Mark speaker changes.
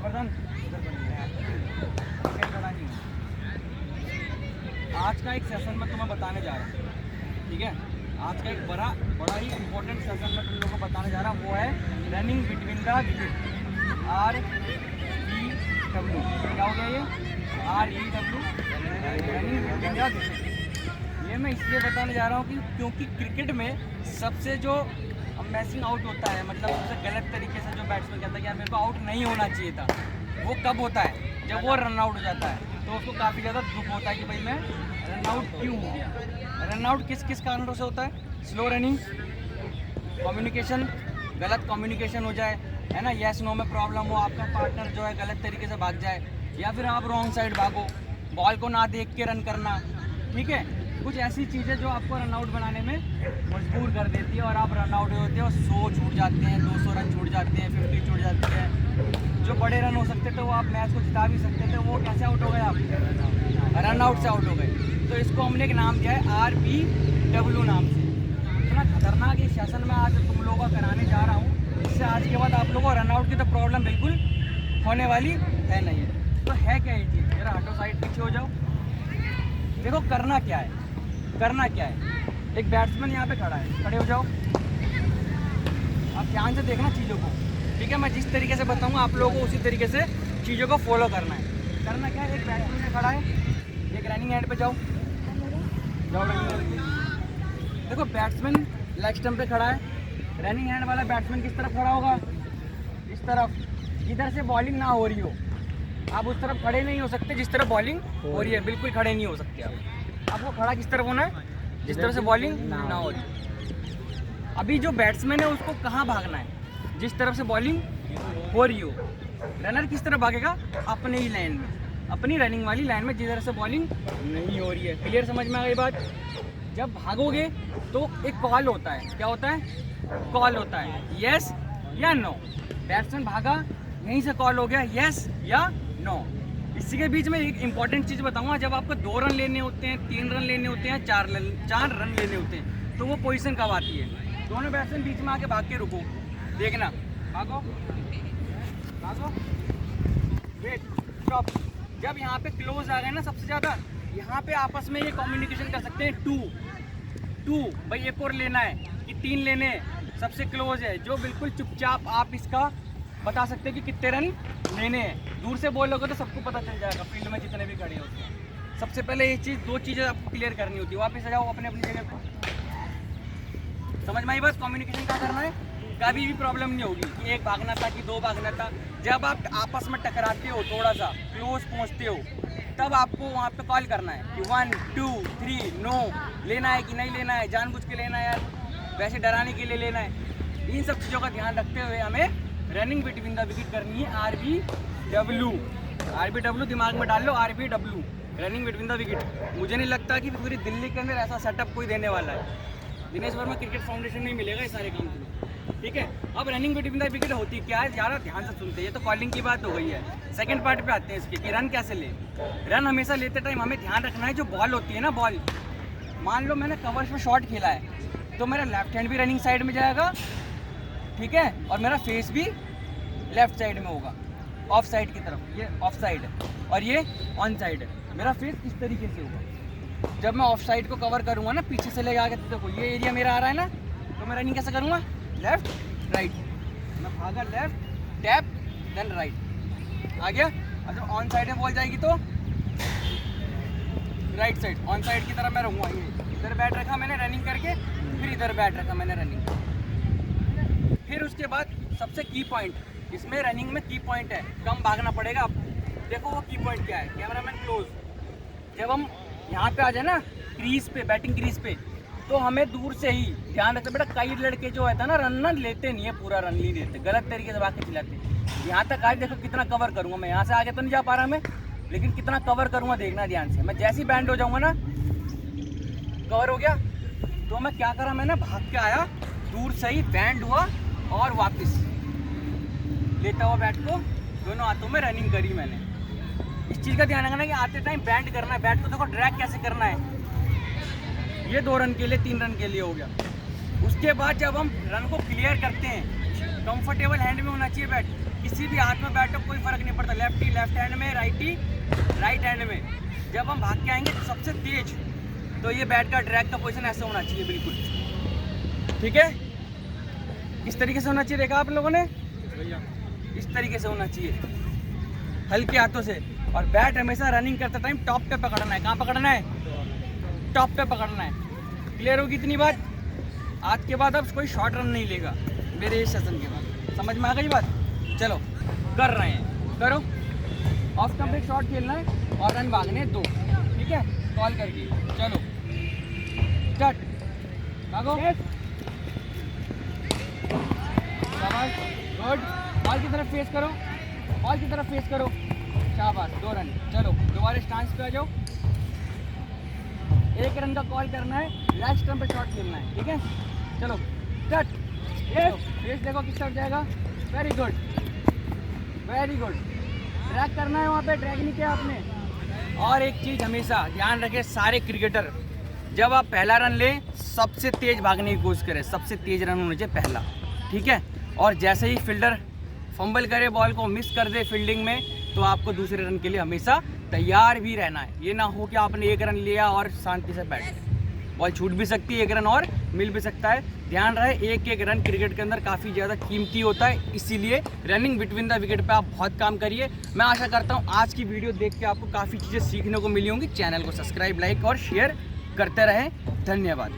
Speaker 1: बर्तन इधर बना नहीं। आज का एक सेशन मैं तुम्हें बताने जा रहा हूँ, ठीक है। आज का एक बड़ा ही इम्पोर्टेंट सेशन मैं तुम लोगों को बताने जा रहा हूँ, वो है running between the wicket, REW। क्या हो गया ये? REW, running between the wicket. ये मैं इसलिए बताने जा रहा हूँ कि क्योंकि क्रिकेट में सबसे जो मैसिंग आउट होता है, मतलब सबसे गलत तरीके से जो बैट्समैन कहता है कि यार मेरे को आउट नहीं होना चाहिए था, वो कब होता है? जब वो रन आउट हो जाता है, तो उसको काफ़ी ज़्यादा दुख होता है कि भाई मैं रन आउट क्यों हो गया। रन आउट किस किस कारणों से होता है? स्लो रनिंग, कम्युनिकेशन, गलत कम्युनिकेशन हो जाए, है ना, यस नो में प्रॉब्लम हो, आपका पार्टनर जो है गलत तरीके से भाग जाए, या फिर आप रॉन्ग साइड भागो, बॉल को ना देख के रन करना, ठीक है। कुछ ऐसी चीज़ें जो आपको रन आउट बनाने में मजबूर कर देती है और आप रन आउट होते हो, 100 छूट जाते हैं, 200 रन छूट जाते हैं, 50 छूट जाते हैं। जो बड़े रन हो सकते थे वो आप मैच को जिता भी सकते थे, वो कैसे आउट हो गए? आप रन आउट से आउट हो गए। तो इसको हमने एक नाम दिया है RBW नाम से। इतना खतरनाक ये सेशन में आज तुम लोगों को कराने जा रहा हूँ, इससे आज के बाद आप लोगों को रन आउट की तो प्रॉब्लम बिल्कुल होने वाली है नहीं है। तो है क्या ये चीज़? जरा हटो साइड, पीछे हो जाओ। देखो करना क्या है, करना क्या है। एक बैट्समैन यहाँ पे खड़ा है, खड़े हो जाओ, आप ध्यान से देखना चीज़ों को, ठीक है। मैं जिस तरीके से बताऊँगा आप लोगों को उसी तरीके से चीज़ों को फॉलो करना है। करना क्या है, एक बैट्समैन खड़ा है, एक रनिंग एंड पे जाओ रनिंग एंड। देखो बैट्समैन लेग स्टंप पे खड़ा है, रनिंग हैंड वाला बैट्समैन किस तरफ खड़ा होगा? इस तरफ, जिधर से बॉलिंग ना हो रही हो। आप उस तरफ खड़े नहीं हो सकते जिस तरफ बॉलिंग हो रही है, बिल्कुल खड़े नहीं हो सकते आप। आपको खड़ा किस तरफ होना है? जिस तरफ से बॉलिंग ना हो रही। अभी जो बैट्समैन है उसको कहाँ भागना है? जिस तरफ से बॉलिंग हो रही हो। रनर किस तरफ भागेगा? अपने ही लाइन में, अपनी रनिंग वाली लाइन में, जिधर से बॉलिंग नहीं हो रही है। क्लियर, समझ में आ गई बात? जब भागोगे तो एक कॉल होता है, क्या होता है? कॉल होता है, यस या नो। बैट्समैन भागा, यहीं से कॉल हो गया यस या नो। इसी के बीच में एक इंपॉर्टेंट चीज़ बताऊंगा, जब आपको 2 रन लेने होते हैं, 3 रन लेने होते हैं, 4 रन लेने होते हैं, तो वो पोजीशन कब आती है? दोनों बैट्समैन बीच में आके भाग के रुको, देखना, भागो भागो, वेट, स्टॉप। जब यहाँ पे क्लोज आ गए ना सबसे ज़्यादा, यहाँ पे आपस में ये कम्युनिकेशन कर सकते हैं, टू भाई एक और लेना है कि 3 लेने हैं, सबसे क्लोज है जो बिल्कुल चुपचाप आप इसका बता सकते हैं कि कितने रन लेने हैं। दूर से बोलोगे तो सबको पता चल जाएगा, फील्ड में जितने भी खड़े होते हैं। सबसे पहले ये चीज़, 2 चीज़ें आपको क्लियर करनी होती है। वापस आ जाओ अपने अपनी जगह पर, समझ में आई बस? कम्युनिकेशन क्या करना है, कभी भी प्रॉब्लम नहीं होगी कि एक भागना था कि 2 भागना था। जब आप आपस में टकराते हो, थोड़ा सा क्लोज पहुँचते हो, तब आपको वहाँ पे कॉल करना है कि 1 2 3 नो, लेना है कि नहीं लेना है, जानबूझ के लेना है यार, वैसे डराने के लिए लेना है। इन सब चीज़ों का ध्यान रखते हुए हमें रनिंग बिटवीन द विकेट करनी है, RBW दिमाग में डाल लो, RBW, running between the wicket. मुझे नहीं लगता कि पूरी दिल्ली के अंदर ऐसा सेटअप कोई देने वाला है। दिनेश वर्मा क्रिकेट फाउंडेशन में मिलेगा ये सारे काम, ठीक है। अब रनिंग बिटवीन द विकेट होती क्या है, ज़्यादा ध्यान से सुनते हैं। ये तो कॉलिंग की बात हो गई है। सेकंड पार्ट पे आते हैं इसके कि रन कैसे ले। रन हमेशा लेते टाइम हमें ध्यान रखना है, जो बॉल होती है ना, बॉल, मान लो मैंने कवर्स में शॉट खेला है, तो मेरा लेफ्ट हैंड भी रनिंग साइड में जाएगा, ठीक है, और मेरा फेस भी लेफ्ट साइड में होगा, ऑफ साइड की तरफ। ये ऑफ साइड है और ये ऑन साइड है। मेरा फेस इस तरीके से होगा। जब मैं ऑफ साइड को कवर करूँगा ना, पीछे से ले आके, तो देखो ये एरिया मेरा आ रहा है ना, तो मैं रनिंग कैसे करूँगा? लेफ्ट राइट, मैं भागा लेफ्ट, टैप, देन राइट, आ गया। और जब ऑन साइड में बॉल जाएगी तो राइट साइड, ऑन साइड की तरफ मैं रहूँगा। ये इधर बैट रखा मैंने रनिंग करके, फिर इधर बैट रखा मैंने रनिंग। फिर उसके बाद सबसे की पॉइंट, इसमें रनिंग में की पॉइंट है, कम भागना पड़ेगा आपको। देखो वो की पॉइंट क्या है, कैमरामैन क्लोज। जब हम यहाँ पे आ जाए ना क्रीज पे, बैटिंग क्रीज पे, तो हमें दूर से ही ध्यान रखते। बेटा कई लड़के जो है ना, रन ना लेते नहीं है, पूरा रन नहीं लेते, गलत तरीके से भाग के खिलाते। यहाँ तक आज देखो कितना कवर करूँगा मैं, यहाँ से आगे तो नहीं जा पा रहा मैं, लेकिन कितना कवर करूँगा देखना ध्यान से। मैं जैसे ही बैंड हो जाऊँगा ना, कवर हो गया, तो मैं क्या करा, मैंने भाग के आया, दूर से ही बैंड हुआ और वापस लेता हुआ बैट को दोनों हाथों में रनिंग करी मैंने। इस चीज़ का ध्यान रखना कि आते टाइम बैंड करना है बैट को। देखो ड्रैग कैसे करना है, ये 2 रन के लिए, 3 रन के लिए हो गया। उसके बाद जब हम रन को क्लियर करते हैं, कंफर्टेबल हैंड में होना चाहिए बैट, किसी भी हाथ में बैटो कोई फर्क नहीं पड़ता, लेफ्टी लेफ्ट हैंड में, राइटी राइट हैंड में। जब हम भाग के आएंगे सबसे तेज, तो ये बैट का ड्रैग का पोजीशन ऐसा होना चाहिए बिल्कुल, ठीक है। इस तरीके से होना चाहिए, देखा आप लोगों ने, इस तरीके से होना चाहिए हल्के हाथों से। और बैट हमेशा रनिंग करते टाइम टॉप पे पकड़ना है। कहाँ पकड़ना है? टॉप पे पकड़ना है। क्लियर होगी इतनी बात? आज के बाद अब कोई शॉर्ट रन नहीं लेगा मेरे इस सेशन के बाद, समझ में आ गई बात? चलो कर रहे हैं, करो। ऑफ स्टंप एक शॉट खेलना है और रन भागने 2, ठीक है, कॉल करके। चलो स्टार्ट, भागो। शाबाश, गुड। बॉल की तरफ फेस करो, बॉल की तरफ फेस करो, शाबाश, 2 रन। चलो दोबारा स्टांस पे आ जाओ। 1 रन का कॉल करना है, लास्ट स्टंप पे शॉट खेलना है, ठीक है। चलो स्टार्ट, फेस देखो किस तरफ जाएगा, very good very good. Track करना है, वहाँ पे ट्रैक नहीं किया आपने। और एक चीज़ हमेशा ध्यान रखें सारे क्रिकेटर, जब आप पहला रन लें सबसे तेज भागने की कोशिश करें, सबसे तेज रन होना चाहिए पहला, ठीक है। और जैसे ही फील्डर फंबल करे, बॉल को मिस कर दे फील्डिंग में, तो आपको दूसरे रन के लिए हमेशा तैयार भी रहना है। ये ना हो कि आपने 1 रन लिया और शांति से बैठ गए, बॉल छूट भी सकती है, 1 रन और मिल भी सकता है। ध्यान रहे, एक एक रन क्रिकेट के अंदर काफ़ी ज़्यादा कीमती होता है, इसीलिए रनिंग बिटवीन द विकेट पे आप बहुत काम करिए। मैं आशा करता हूँ आज की वीडियो देख के आपको काफ़ी चीज़ें सीखने को मिली होंगी। चैनल को सब्सक्राइब, लाइक और शेयर करते रहें। धन्यवाद।